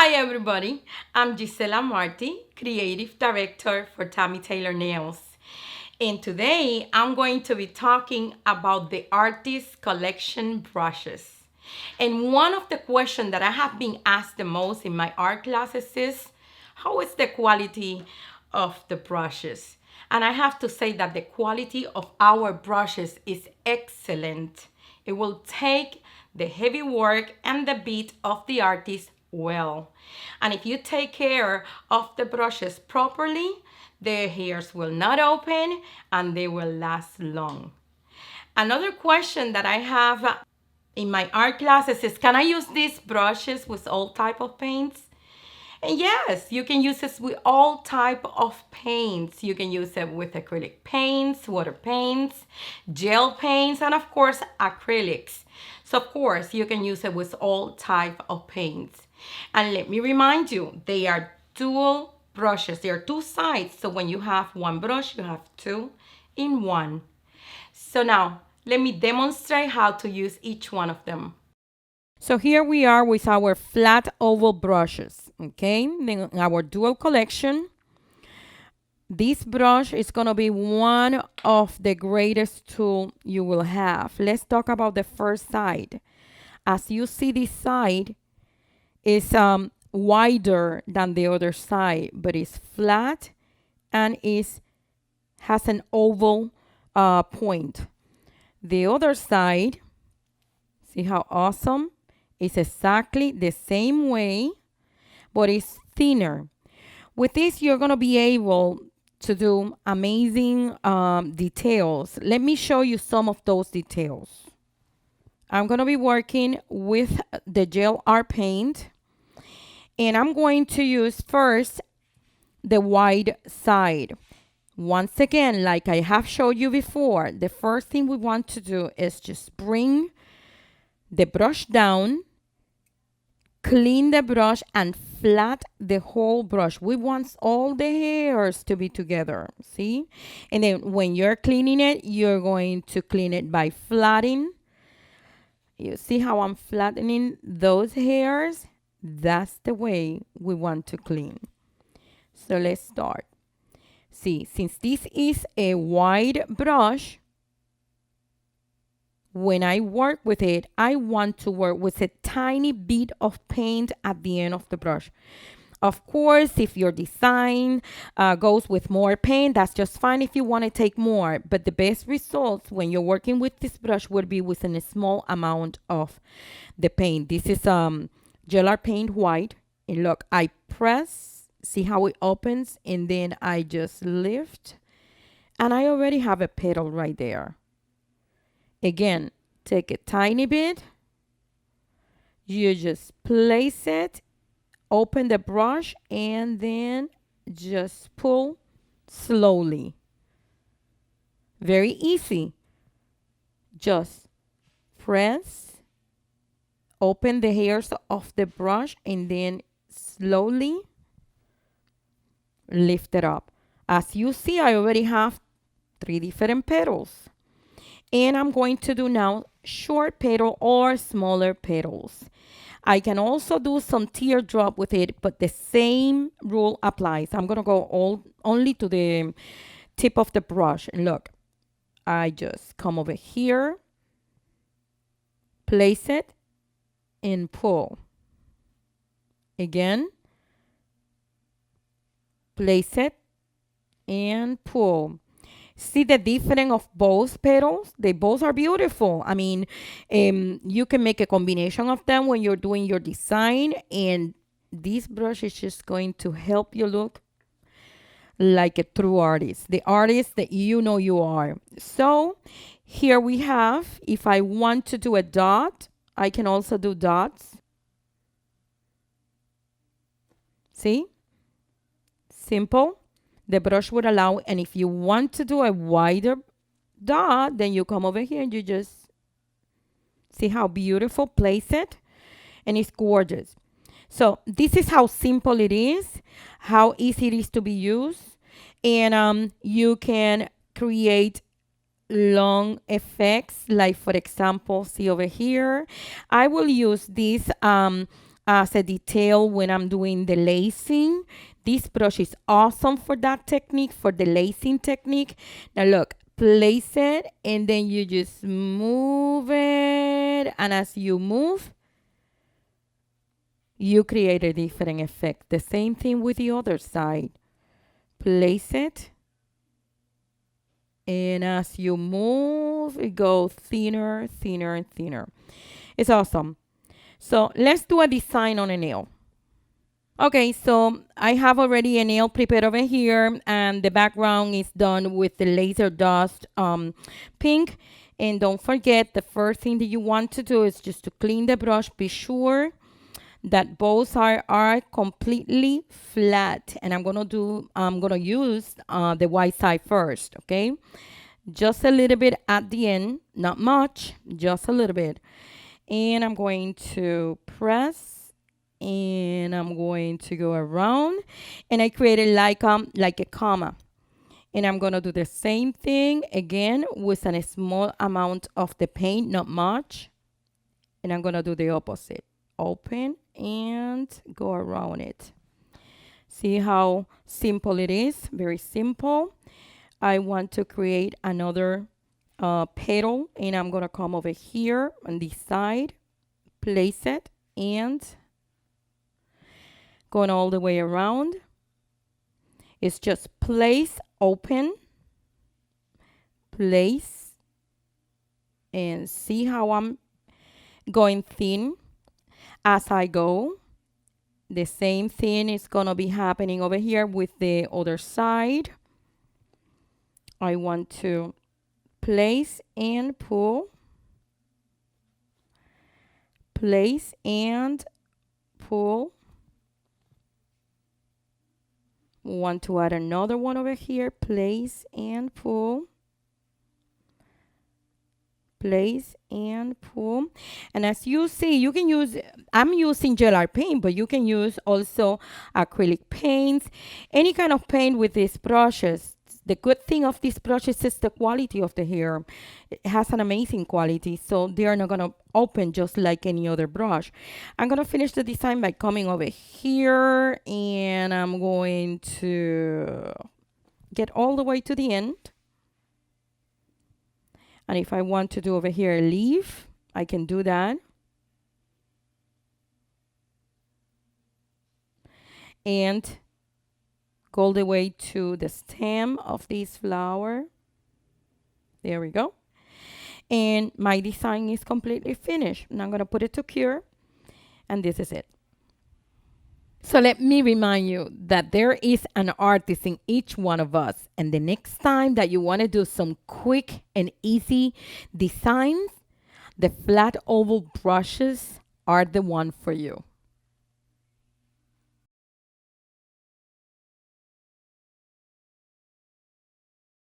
Hi everybody, I'm Gisela Marti, Creative Director for Tammy Taylor Nails. And today I'm going to be talking about the artist collection brushes. And one of the questions that I have been asked the most in my art classes is, how is the quality of the brushes? And I have to say that the quality of our brushes is excellent. It will take the heavy work and the beat of the artist well. And if you take care of the brushes properly, the hairs will not open and they will last long. Another question that I have in my art classes is, can I use these brushes with all type of paints? And yes, you can use this with all type of paints. You can use it with acrylic paints, water paints, gel paints, and of course acrylics. So of course you can use it with all type of paints. And let me remind you, they are dual brushes. There are two sides. So when you have one brush, you have two in one. So now let me demonstrate how to use each one of them. So here we are with our flat oval brushes, okay? Then our dual collection. This brush is gonna be one of the greatest tool you will have. Let's talk about the first side. As you see, this side is wider than the other side, but it's flat and has an oval point. The other side, see how awesome? It's exactly the same way, but it's thinner. With this, you're going to be able to do amazing details. Let me show you some of those details. I'm going to be working with the gel art paint, and I'm going to use first the wide side. Once again, like I have showed you before, the first thing we want to do is just bring the brush down, clean the brush, and flat the whole brush. We want all the hairs to be together, see? And then when you're cleaning it, you're going to clean it by flattening. You see how I'm flattening those hairs? That's the way we want to clean. So let's start. See, since this is a wide brush, when I work with it, I want to work with a tiny bit of paint at the end of the brush. Of course, if your design goes with more paint, that's just fine if you want to take more. But the best results when you're working with this brush would be within a small amount of the paint. This is gel art paint white. And look, I press, see how it opens, and then I just lift. And I already have a petal right there. Again, take a tiny bit. You just place it, open the brush, and then just pull slowly. Very easy. Just press, open the hairs of the brush, and then slowly lift it up. As you see, I already have 3 different petals. And I'm going to do now short petal or smaller petals. I can also do some teardrop with it, but the same rule applies. I'm going to go only to the tip of the brush. And look, I just come over here, place it, and pull. Again, place it, and pull. See the difference of both petals? They both are beautiful. I mean, you can make a combination of them when you're doing your design, and this brush is just going to help you look like a true artist, the artist that you know you are. So here we have, if I want to do a dot, I can also do dots. See? Simple. The brush would allow, and if you want to do a wider dot, then you come over here and you just see how beautiful, place it, and it's gorgeous. So this is how simple it is, how easy it is to be used, and you can create long effects. Like for example, see over here, I will use this as a detail when I'm doing the lacing. This brush is awesome for that technique, for the lacing technique. Now look, place it and then you just move it. And as you move, you create a different effect. The same thing with the other side. Place it. And as you move, it goes thinner, thinner, and thinner. It's awesome. So let's do a design on a nail. Okay, so I have already a nail prepared over here, and the background is done with the laser dust pink. And don't forget, the first thing that you want to do is just to clean the brush. Be sure that both are completely flat, and I'm gonna use the white side first. Okay, just a little bit at the end, not much, just a little bit. And I'm going to press, and I'm going to go around, and I created like a comma. And I'm gonna do the same thing again with a small amount of the paint, not much. And I'm gonna do the opposite. Open and go around it. See how simple it is? Very simple. I want to create another petal, and I'm gonna come over here on this side, place it, and going all the way around. It's just place, open, place, and see how I'm going thin as I go. The same thing is gonna be happening over here with the other side. I want to place and pull, place and pull. Want to add another one over here, place and pull, place and pull. And as you see, you can use, I'm using gel art paint, but you can use also acrylic paints, any kind of paint with these brushes. The good thing of these brushes is the quality of the hair. It has an amazing quality, so they are not going to open just like any other brush. I'm going to finish the design by coming over here, and I'm going to get all the way to the end. And if I want to do over here a leaf, I can do that. And go all the way to the stem of this flower. There we go. And my design is completely finished. Now I'm going to put it to cure. And this is it. So let me remind you that there is an artist in each one of us. And the next time that you want to do some quick and easy designs, the flat oval brushes are the one for you.